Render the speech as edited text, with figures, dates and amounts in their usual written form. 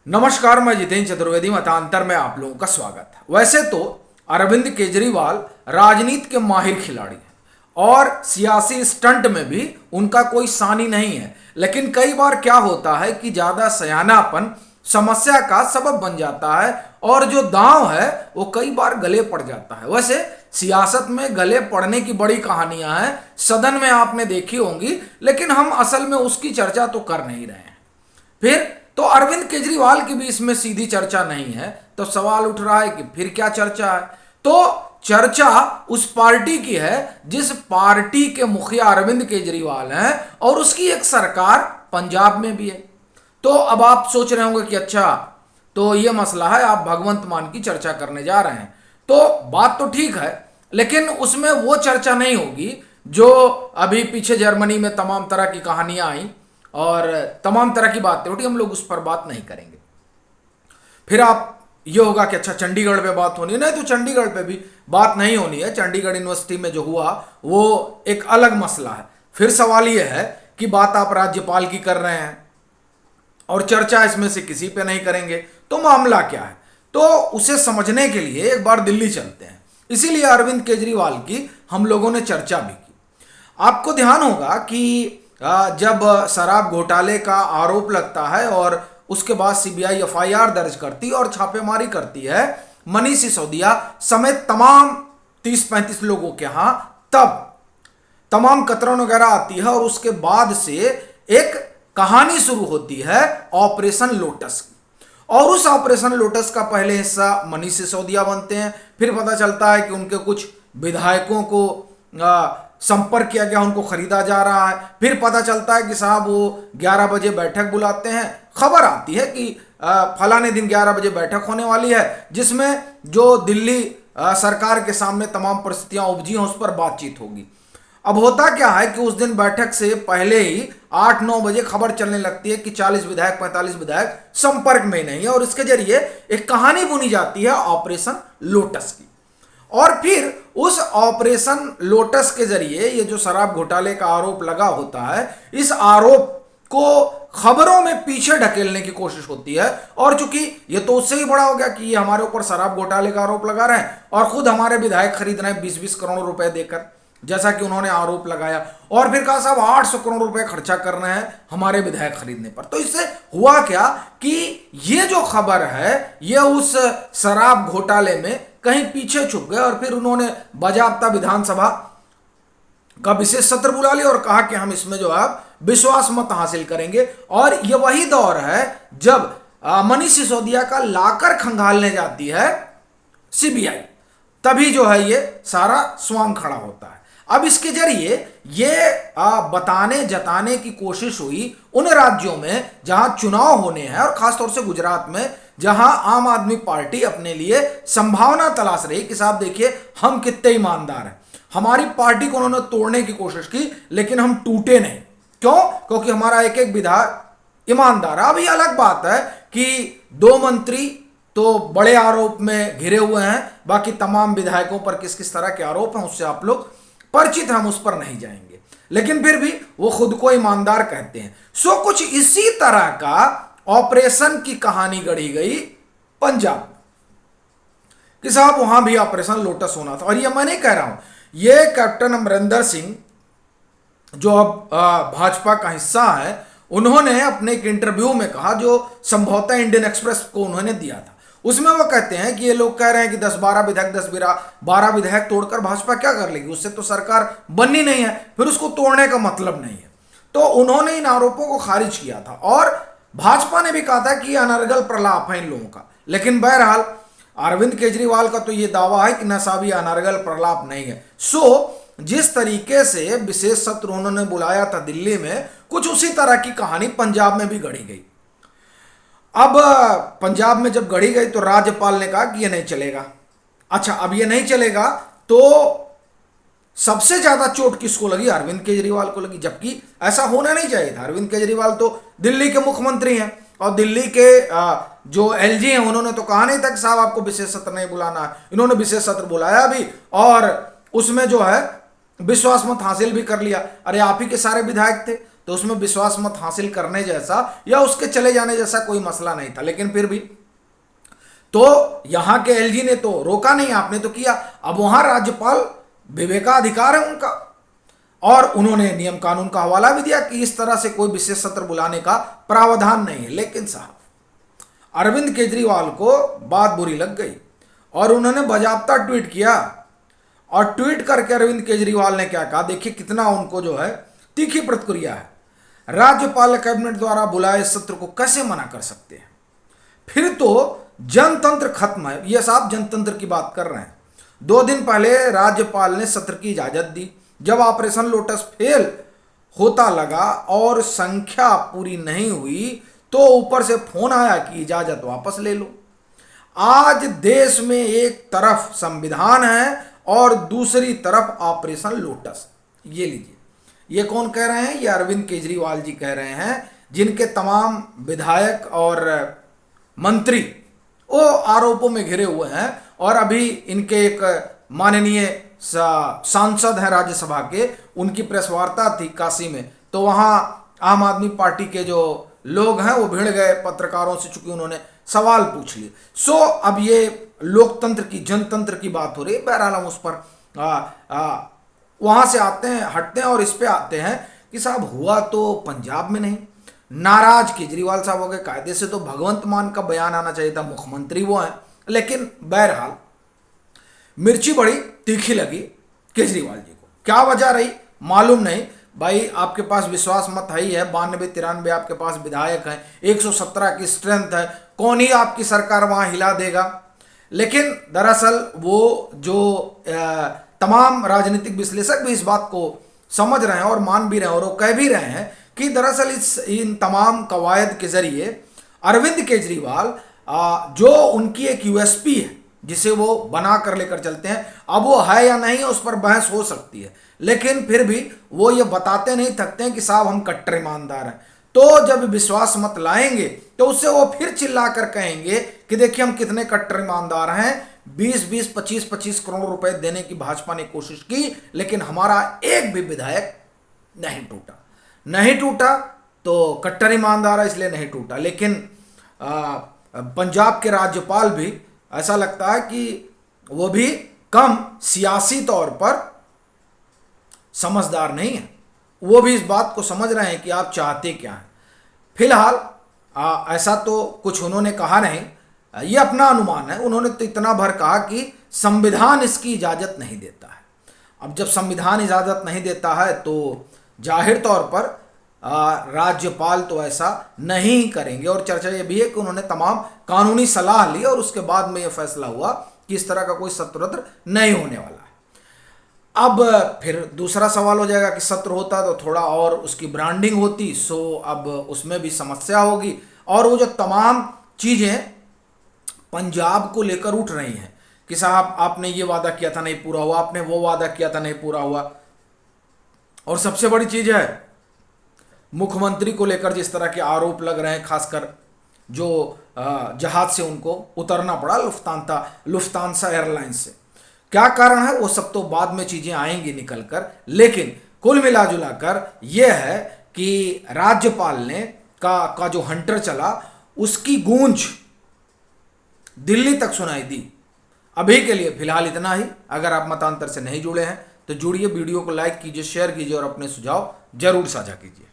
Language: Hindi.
नमस्कार, मैं जितेंद्र चतुर्वेदी मतांतर में आप लोगों का स्वागत है। वैसे तो अरविंद केजरीवाल राजनीति के माहिर खिलाड़ी हैं और सियासी स्टंट में भी उनका कोई सानी नहीं है, लेकिन कई बार क्या होता है कि ज्यादा सयानापन समस्या का सबब बन जाता है और जो दांव है वो कई बार गले पड़ जाता है। वैसे सियासत में गले पड़ने की बड़ी कहानियां हैं, सदन में आपने देखी होंगी, लेकिन हम असल में उसकी चर्चा तो कर नहीं रहे हैं। फिर तो अरविंद केजरीवाल की भी इसमें सीधी चर्चा नहीं है, तो सवाल उठ रहा है कि फिर क्या चर्चा है। तो चर्चा उस पार्टी की है जिस पार्टी के मुखिया अरविंद केजरीवाल हैं और उसकी एक सरकार पंजाब में भी है। तो अब आप सोच रहे होंगे कि अच्छा, तो ये मसला है, आप भगवंत मान की चर्चा करने जा रहे हैं। तो बात तो ठीक है, लेकिन उसमें वो चर्चा नहीं होगी जो अभी पीछे जर्मनी में तमाम तरह की कहानियां आई और तमाम तरह की बातें उठी। हम लोग उस पर बात नहीं करेंगे। फिर आप ये होगा कि अच्छा, चंडीगढ़ पे बात होनी है। नहीं, तो चंडीगढ़ पे भी बात नहीं होनी है। चंडीगढ़ यूनिवर्सिटी में जो हुआ वो एक अलग मसला है। फिर सवाल ये है कि बात आप राज्यपाल की कर रहे हैं और चर्चा इसमें से किसी पे नहीं करेंगे, तो मामला क्या है। तो उसे समझने के लिए एक बार दिल्ली चलते हैं। इसीलिए अरविंद केजरीवाल की हम लोगों ने चर्चा भी की। आपको ध्यान होगा कि जब शराब घोटाले का आरोप लगता है और उसके बाद सीबीआई एफआईआर दर्ज करती है और छापेमारी करती है मनीष सिसोदिया समेत तमाम 30-35 लोगों के यहां, तब तमाम कतरन वगैरह आती है और उसके बाद से एक कहानी शुरू होती है ऑपरेशन लोटस की। और उस ऑपरेशन लोटस का पहले हिस्सा मनीष सिसोदिया बनते हैं। फिर पता चलता है कि उनके कुछ विधायकों को संपर्क किया गया, उनको खरीदा जा रहा है। फिर पता चलता है कि साहब वो 11 बजे बैठक बुलाते हैं। खबर आती है कि फलाने दिन 11 बजे बैठक होने वाली है जिसमें जो दिल्ली सरकार के सामने तमाम परिस्थितियां उपजी हैं उस पर बातचीत होगी। अब होता क्या है कि उस दिन बैठक से पहले ही 8-9 बजे खबर चलने लगती है कि 40 विधायक 45 विधायक संपर्क में नहीं है और इसके जरिए एक कहानी बुनी जाती है ऑपरेशन लोटस की। और फिर उस ऑपरेशन लोटस के जरिए ये जो शराब घोटाले का आरोप लगा होता है, इस आरोप को खबरों में पीछे ढकेलने की कोशिश होती है। और चूंकि ये तो उससे ही बड़ा हो गया कि ये हमारे ऊपर शराब घोटाले का आरोप लगा रहे हैं और खुद हमारे विधायक खरीद रहे हैं 20-20 करोड़ रुपए देकर, जैसा कि उन्होंने आरोप लगाया। और फिर कहा साहब 800 करोड़ रुपए खर्चा करना है हमारे विधायक खरीदने पर। तो इससे हुआ क्या कि ये जो खबर है ये उस शराब घोटाले में कहीं पीछे छुप गए और फिर उन्होंने बाजाबता विधानसभा का विशेष सत्र बुला लिया और कहा कि हम इसमें जो है विश्वास मत हासिल करेंगे। और ये वही दौर है जब मनीष सिसोदिया का लाकर खंगालने जाती है सीबीआई, तभी जो है ये सारा स्वांग खड़ा होता है। अब इसके जरिए ये बताने जताने की कोशिश हुई उन राज्यों में जहां चुनाव होने हैं और खासतौर से गुजरात में, जहां आम आदमी पार्टी अपने लिए संभावना तलाश रही कि साहब देखिए हम कितने ईमानदार हैं। हमारी पार्टी को उन्होंने तोड़ने की कोशिश की लेकिन हम टूटे नहीं। क्यों? क्योंकि हमारा एक एक विधायक ईमानदार है। अब ये अलग बात है कि 2 मंत्री तो बड़े आरोप में घिरे हुए हैं, बाकी तमाम विधायकों पर किस किस तरह के आरोप हैं उससे आप लोग परिचित, हम उस पर नहीं जाएंगे। लेकिन फिर भी वो खुद को ईमानदार कहते हैं। सो कुछ इसी तरह का ऑपरेशन की कहानी गढ़ी गई पंजाब कि साहब वहां भी ऑपरेशन लोटस होना था। और ये मैं नहीं कह रहा हूं, ये कैप्टन अमरिंदर सिंह जो अब भाजपा का हिस्सा है, उन्होंने अपने एक इंटरव्यू में कहा जो संभवतः इंडियन एक्सप्रेस को उन्होंने दिया था। उसमें वो कहते हैं कि ये लोग कह रहे हैं कि 10-12 विधायक 10-12 विधायक तोड़कर भाजपा क्या कर लेगी, उससे तो सरकार बननी नहीं है, फिर उसको तोड़ने का मतलब नहीं है। तो उन्होंने इन आरोपों को खारिज किया था और भाजपा ने भी कहा था कि अनर्गल प्रलाप है इन लोगों का। लेकिन बहरहाल अरविंद केजरीवाल का तो ये दावा है कि नशा भी अनर्गल प्रलाप नहीं है। सो जिस तरीके से विशेष सत्र उन्होंने बुलाया था दिल्ली में, कुछ उसी तरह की कहानी पंजाब में भी गढ़ी गई। अब पंजाब में जब गढ़ी गई तो राज्यपाल ने कहा कि ये नहीं चलेगा। अच्छा, अब ये नहीं चलेगा तो सबसे ज्यादा चोट किसको लगी? अरविंद केजरीवाल को लगी, जबकि ऐसा होना नहीं चाहिए था। अरविंद केजरीवाल तो दिल्ली के मुख्यमंत्री हैं और दिल्ली के जो एलजी हैं उन्होंने तो कहा नहीं था कि साहब आपको विशेष सत्र नहीं बुलाना है। इन्होंने विशेष सत्र बुलाया भी और उसमें जो है विश्वास मत हासिल भी कर लिया। अरे आप ही के सारे विधायक थे, तो उसमें विश्वास मत हासिल करने जैसा या उसके चले जाने जैसा कोई मसला नहीं था, लेकिन फिर भी तो यहां के एलजी ने तो रोका नहीं, आपने तो किया। अब वहां राज्यपाल विवेकाधिकार है उनका, और उन्होंने नियम कानून का हवाला भी दिया कि इस तरह से कोई विशेष सत्र बुलाने का प्रावधान नहीं है। लेकिन साहब अरविंद केजरीवाल को बात बुरी लग गई और उन्होंने बाजाबता ट्वीट किया, और ट्वीट करके अरविंद केजरीवाल ने क्या कहा, देखिए कितना उनको जो है तीखी प्रतिक्रिया है। राज्यपाल कैबिनेट द्वारा बुलाए सत्र को कैसे मना कर सकते हैं, फिर तो जनतंत्र खत्म है। ये साहब जनतंत्र की बात कर रहे हैं। 2 दिन पहले राज्यपाल ने सत्र की इजाजत दी, जब ऑपरेशन लोटस फेल होता लगा और संख्या पूरी नहीं हुई तो ऊपर से फोन आया कि इजाजत वापस ले लो। आज देश में एक तरफ संविधान है और दूसरी तरफ ऑपरेशन लोटस। ये लीजिए, ये कौन कह रहे हैं? ये अरविंद केजरीवाल जी कह रहे हैं, जिनके तमाम विधायक और मंत्री वो आरोपों में घिरे हुए हैं। और अभी इनके एक माननीय सांसद हैं राज्यसभा के, उनकी प्रेस वार्ता थी काशी में, तो वहां आम आदमी पार्टी के जो लोग हैं वो भिड़ गए पत्रकारों से, चूंकि उन्होंने सवाल पूछ लिए। सो अब ये लोकतंत्र की जनतंत्र की बात हो रही है। बहरहाल हम उस पर वहां से आते हैं, हटते हैं और इस पे आते हैं कि साहब हुआ तो पंजाब में नहीं। नाराज केजरीवाल साहब हो गए। कायदे से तो भगवंत मान का बयान आना चाहिए था, मुख्यमंत्री वो हैं, लेकिन बहरहाल मिर्ची बड़ी तीखी लगी केजरीवाल जी को। क्या वजह रही मालूम नहीं। भाई आपके पास विश्वास मत है ही है, 92-93 आपके पास विधायक हैं, 117 की स्ट्रेंथ है, कौन ही आपकी सरकार वहां हिला देगा। लेकिन दरअसल वो जो तमाम राजनीतिक विश्लेषक भी इस बात को समझ रहे हैं और मान भी रहे हैं, और वो कह भी रहे हैं कि दरअसल इन तमाम कवायद के जरिए अरविंद केजरीवाल जो उनकी एक यूएसपी है जिसे वो बना कर लेकर चलते हैं, अब वो है या नहीं उस पर बहस हो सकती है, लेकिन फिर भी वो ये बताते नहीं थकते हैं कि साहब हम कट्टर ईमानदार हैं। तो जब विश्वास मत लाएंगे तो उससे वो फिर चिल्ला कर कहेंगे कि देखिए हम कितने कट्टर ईमानदार हैं, 20-20, 25-25 करोड़ रुपए देने की भाजपा ने कोशिश की, लेकिन हमारा एक भी विधायक नहीं टूटा तो कट्टर ईमानदार है इसलिए नहीं टूटा। लेकिन पंजाब के राज्यपाल भी ऐसा लगता है कि वो भी कम सियासी तौर पर समझदार नहीं है। वो भी इस बात को समझ रहे हैं कि आप चाहते क्या हैं। फिलहाल ऐसा तो कुछ उन्होंने कहा नहीं, ये अपना अनुमान है। उन्होंने तो इतना भर कहा कि संविधान इसकी इजाज़त नहीं देता है। अब जब संविधान इजाज़त नहीं देता है तो जाहिर तौर पर राज्यपाल तो ऐसा नहीं करेंगे। और चर्चा ये भी है कि उन्होंने तमाम कानूनी सलाह ली और उसके बाद में ये फैसला हुआ कि इस तरह का कोई सत्र नहीं होने वाला है। अब फिर दूसरा सवाल हो जाएगा कि सत्र होता तो थोड़ा और उसकी ब्रांडिंग होती, सो अब उसमें भी समस्या होगी। और वो जो तमाम चीज़ें पंजाब को लेकर उठ रही हैं कि साहब आपने ये वादा किया था नहीं पूरा हुआ, आपने वो वादा किया था नहीं पूरा हुआ, और सबसे बड़ी चीज़ है मुख्यमंत्री को लेकर जिस तरह के आरोप लग रहे हैं, खासकर जो जहाज से उनको उतरना पड़ा लुफ्तांसा एयरलाइंस से। क्या कारण है वो सब तो बाद में चीज़ें आएंगी निकल कर, लेकिन कुल मिला जुला कर यह है कि राज्यपाल ने का जो हंटर चला उसकी गूंज दिल्ली तक सुनाई दी। अभी के लिए फिलहाल इतना ही। अगर आप मतांतर से नहीं जुड़े हैं तो जुड़िए, वीडियो को लाइक कीजिए, शेयर कीजिए और अपने सुझाव जरूर साझा कीजिए।